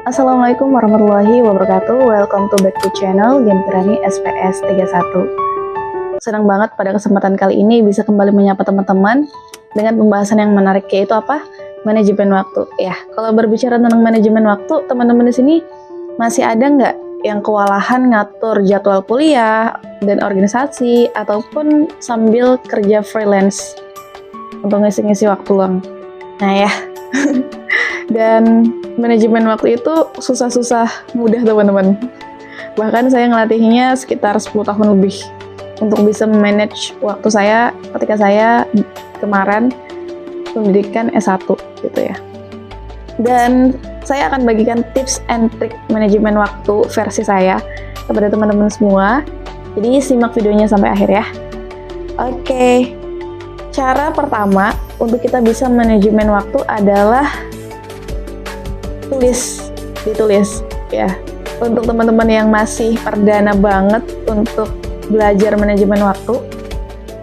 Assalamualaikum warahmatullahi wabarakatuh. Welcome to back to channel Game Berani SPS 31. Senang banget pada kesempatan kali ini bisa kembali menyapa teman-teman dengan pembahasan yang menarik, yaitu apa? Manajemen waktu. Ya, kalau berbicara tentang manajemen waktu, teman-teman di sini masih ada nggak yang kewalahan ngatur jadwal kuliah dan organisasi ataupun sambil kerja freelance untuk ngisi-ngisi waktu luang? Nah ya. Dan manajemen waktu itu susah-susah mudah teman-teman. Bahkan saya ngelatihnya sekitar 10 tahun lebih untuk bisa manage waktu saya ketika saya kemarin pendidikan S1 gitu ya. Dan saya akan bagikan tips and trick manajemen waktu versi saya kepada teman-teman semua. Jadi simak videonya sampai akhir ya. Oke. Cara pertama untuk kita bisa manajemen waktu adalah ditulis ya. Untuk teman-teman yang masih perdana banget untuk belajar manajemen waktu,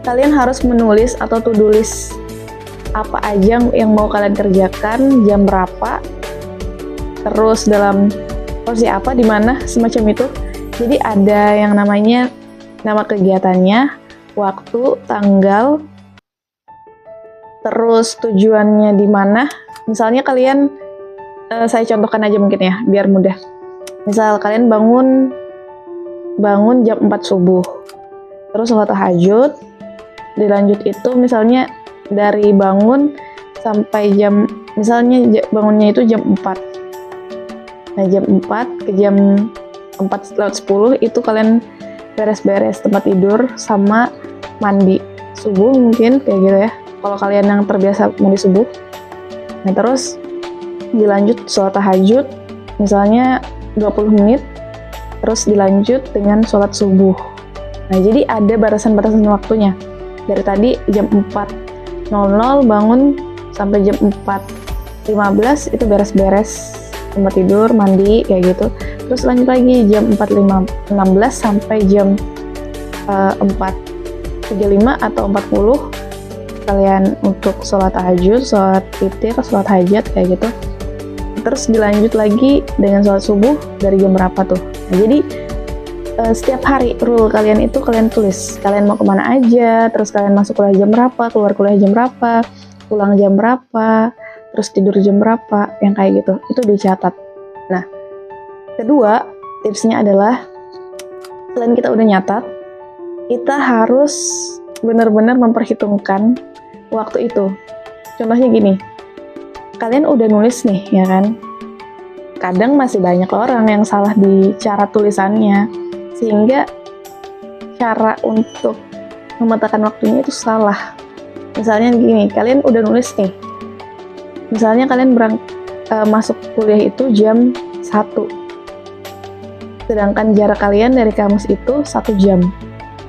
kalian harus menulis atau to-do list apa aja yang mau kalian kerjakan, jam berapa, terus dalam porsi apa, di mana, semacam itu. Jadi ada yang namanya nama kegiatannya, waktu, tanggal, terus tujuannya di mana. Misalnya kalian saya contohkan aja mungkin ya, biar mudah. Misal kalian bangun jam 4 subuh, terus sholat tahajud, dilanjut itu misalnya dari bangun sampai jam, misalnya bangunnya itu jam 4. Nah jam 4 ke jam 4:10 itu kalian beres-beres tempat tidur sama mandi subuh mungkin, kayak gitu ya. Kalau kalian yang terbiasa mandi subuh. Nah terus dilanjut sholat tahajud misalnya 20 menit, terus dilanjut dengan sholat subuh. Nah jadi ada batasan-batasan waktunya. Dari tadi jam 4.00 bangun sampai jam 4.15 itu beres-beres tempat tidur, mandi kayak gitu. Terus lanjut lagi jam 4.16 sampai jam 4.35 atau 40 kalian untuk sholat tahajud, sholat witir, sholat hajat kayak gitu. Terus dilanjut lagi dengan sholat subuh dari jam berapa tuh. Nah, jadi setiap hari rule kalian itu kalian tulis. Kalian mau kemana aja, terus kalian masuk kuliah jam berapa, keluar kuliah jam berapa, pulang jam berapa, terus tidur jam berapa, yang kayak gitu. Itu dicatat. Nah, kedua tipsnya adalah selain kita udah nyatat, kita harus benar-benar memperhitungkan waktu itu. Contohnya gini, kalian udah nulis nih, ya kan? Kadang masih banyak orang yang salah di cara tulisannya, sehingga cara untuk memetakan waktunya itu salah. Misalnya gini, kalian udah nulis nih, misalnya kalian masuk kuliah itu jam 1, sedangkan jarak kalian dari kampus itu 1 jam.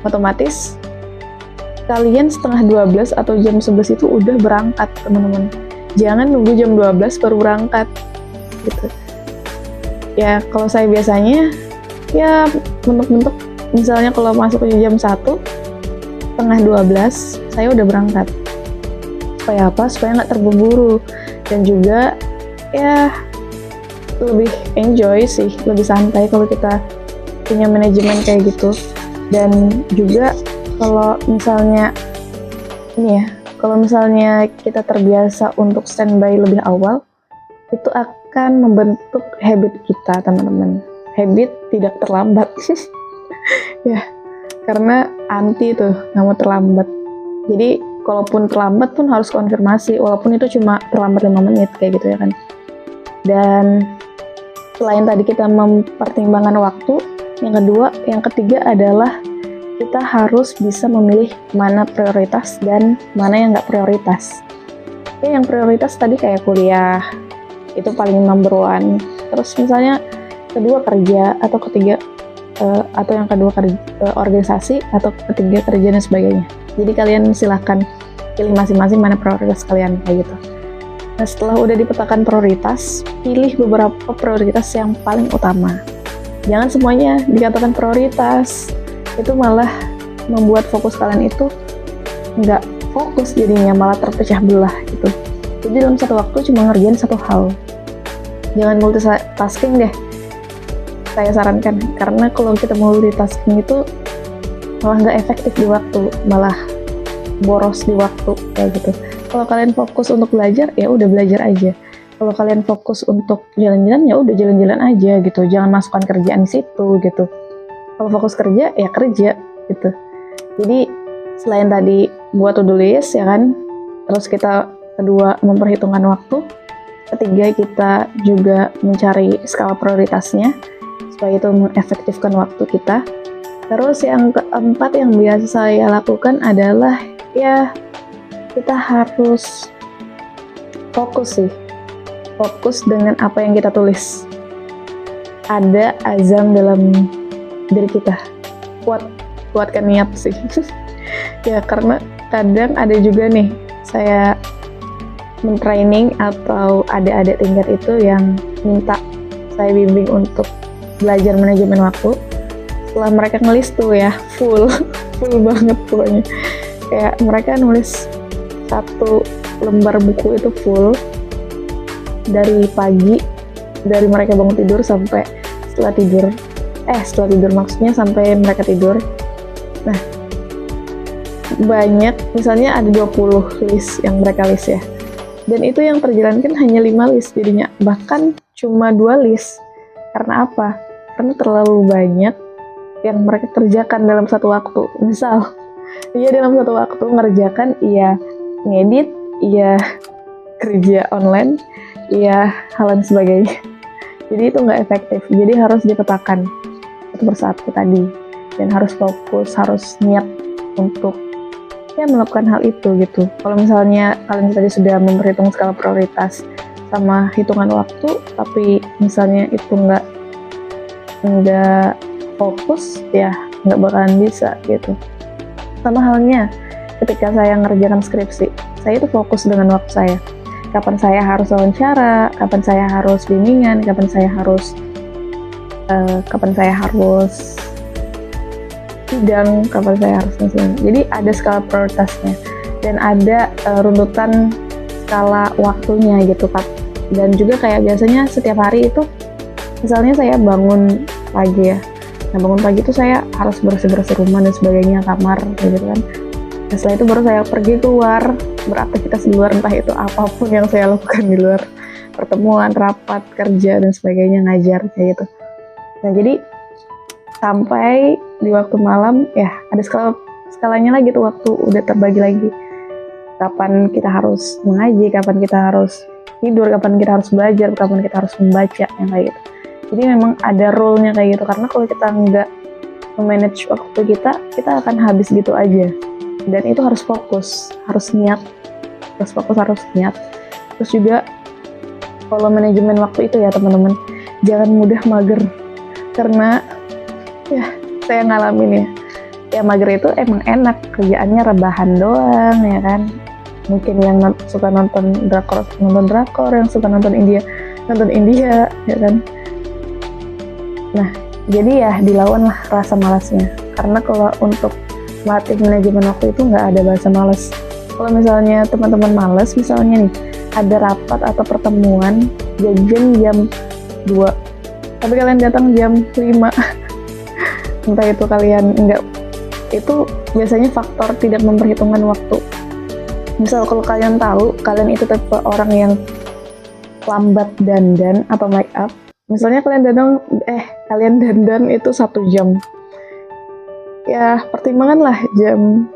Otomatis kalian setengah 12 atau jam 11 itu udah berangkat, teman-teman. Jangan nunggu jam 12 baru berangkat gitu. Ya kalau saya biasanya ya mentok-mentok, misalnya kalau masuk ke jam 1 setengah 12 saya udah berangkat. Supaya apa? Supaya nggak terburu-buru, dan juga ya lebih enjoy sih, lebih santai kalau kita punya manajemen kayak gitu. Dan juga kalau misalnya ini ya, kalau misalnya kita terbiasa untuk standby lebih awal, itu akan membentuk habit kita, teman-teman. Habit tidak terlambat. Ya, karena anti tuh, nggak mau terlambat. Jadi, kalaupun terlambat pun harus konfirmasi, walaupun itu cuma terlambat 5 menit, kayak gitu ya kan. Dan selain tadi kita mempertimbangkan waktu, yang ketiga adalah kita harus bisa memilih mana prioritas dan mana yang nggak prioritas. Ya, yang prioritas tadi kayak kuliah, itu paling number one. Terus misalnya kedua kerja, atau ketiga atau yang kedua organisasi, atau ketiga kerja dan sebagainya. Jadi kalian silahkan pilih masing-masing mana prioritas kalian kayak gitu. Nah setelah udah dipetakan prioritas, pilih beberapa prioritas yang paling utama. Jangan semuanya dikatakan prioritas. Itu malah membuat fokus kalian itu nggak fokus, jadinya malah terpecah belah gitu. Jadi dalam satu waktu cuma ngerjain satu hal. Jangan multitasking deh, saya sarankan, karena kalau kita multitasking itu malah nggak efektif di waktu, malah boros di waktu kayak gitu. Kalau kalian fokus untuk belajar, ya udah belajar aja. Kalau kalian fokus untuk jalan-jalan, ya udah jalan-jalan aja gitu. Jangan masukkan kerjaan di situ gitu. Kalau fokus kerja, ya kerja gitu. Jadi selain tadi buat to-do list ya kan, terus kita kedua memperhitungkan waktu, ketiga kita juga mencari skala prioritasnya supaya itu mengefektifkan waktu kita. Terus yang keempat yang biasa saya lakukan adalah ya kita harus fokus sih, fokus dengan apa yang kita tulis. Ada azam dalam diri kita, kuatkan niat sih. Ya karena kadang ada juga nih saya mentraining atau adik-adik tingkat itu yang minta saya bimbing untuk belajar manajemen waktu. Setelah mereka ngelis tuh ya full banget pokoknya, kayak mereka nulis satu lembar buku itu full dari pagi, dari mereka bangun tidur sampai setelah tidur maksudnya sampai mereka tidur. Nah banyak, misalnya ada 20 list yang mereka list ya, dan itu yang terjalankan hanya 5 list jadinya, bahkan cuma 2 list. Karena apa? Karena terlalu banyak yang mereka kerjakan dalam satu waktu. Misal dia dalam satu waktu ngerjakan, iya ngedit, iya kerja online, iya hal lain sebagainya. Jadi itu nggak efektif. Jadi harus dipetakan satu persatu tadi, dan harus fokus, harus niat untuk ya melakukan hal itu gitu. Kalau misalnya kalian tadi sudah memperhitung skala prioritas sama hitungan waktu, tapi misalnya itu nggak fokus, ya nggak bakalan bisa gitu. Sama halnya ketika saya ngerjakan skripsi, saya itu fokus dengan waktu saya. Kapan saya harus wawancara, kapan saya harus bimbingan, kapan saya harus sidang, kapan saya harus ngasih. Jadi ada skala prioritasnya dan ada runtutan skala waktunya gitu kan. Dan juga kayak biasanya setiap hari itu, misalnya saya bangun pagi ya. Nah bangun pagi itu saya harus bersih-bersih rumah dan sebagainya, kamar gitu kan. Nah, setelah itu baru saya pergi keluar, beraktivitas di luar, entah itu apapun yang saya lakukan di luar, pertemuan, rapat, kerja dan sebagainya, ngajar kayak gitu. Nah jadi sampai di waktu malam ya ada skalanya lagi tuh, waktu udah terbagi lagi. Kapan kita harus mengaji, kapan kita harus tidur, kapan kita harus belajar, kapan kita harus membaca, yang kayak gitu. Jadi memang ada rule-nya kayak gitu, karena kalau kita nggak memanage waktu kita akan habis gitu aja. Dan itu harus fokus, harus niat, harus niat. Terus juga kalau manajemen waktu itu ya teman-teman, jangan mudah mager, karena ya saya ngalamin ya mager itu emang enak, kerjaannya rebahan doang ya kan. Mungkin yang suka nonton drakor, yang suka nonton India ya kan. Nah, jadi ya dilawan lah rasa malasnya. Karena kalau untuk melatih manajemen waktu itu nggak ada bahasa malas. Kalau misalnya teman-teman malas, misalnya nih, ada rapat atau pertemuan janjian jam 2, tapi kalian datang jam 5. Entah itu kalian nggak, itu biasanya faktor tidak memperhitungkan waktu. Misal kalau kalian tahu, kalian itu tipe orang yang lambat dandan atau make up, misalnya kalian dandan itu 1 jam, ya pertimbanganlah jam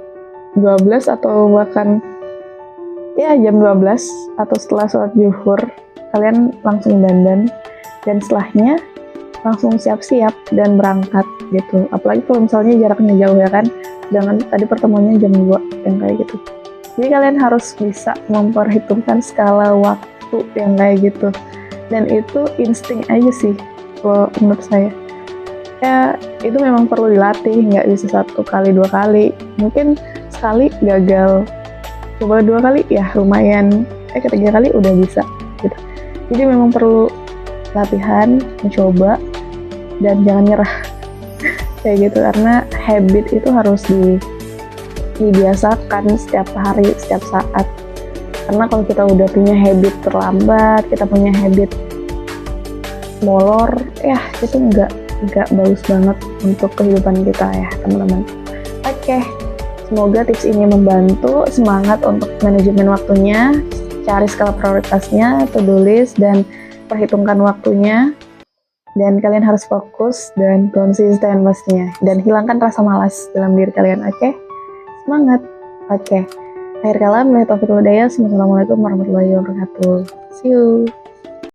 12 atau bahkan ya jam 12 atau setelah sholat zuhur kalian langsung dandan, dan setelahnya langsung siap-siap dan berangkat gitu. Apalagi kalau misalnya jaraknya jauh ya kan, jangan tadi pertemuannya jam 2 yang kayak gitu. Jadi kalian harus bisa memperhitungkan skala waktu yang kayak gitu. Dan itu insting aja sih kalau menurut saya. Ya itu memang perlu dilatih, nggak bisa 1 kali 2 kali. Mungkin sekali gagal, coba 2 kali ya lumayan, ketiga kali udah bisa gitu. Jadi memang perlu latihan, mencoba, dan jangan nyerah kayak gitu, karena habit itu harus dibiasakan setiap hari, setiap saat. Karena kalau kita udah punya habit terlambat, kita punya habit molor, ya itu nggak bagus banget untuk kehidupan kita ya teman-teman. Oke, semoga tips ini membantu semangat untuk manajemen waktunya, cari skala prioritasnya, to-do list, dan perhitungkan waktunya. Dan kalian harus fokus dan konsisten pastinya. Dan hilangkan rasa malas dalam diri kalian, oke? Semangat! Oke. Akhir kalam, Assalamualaikum warahmatullahi wabarakatuh. See you!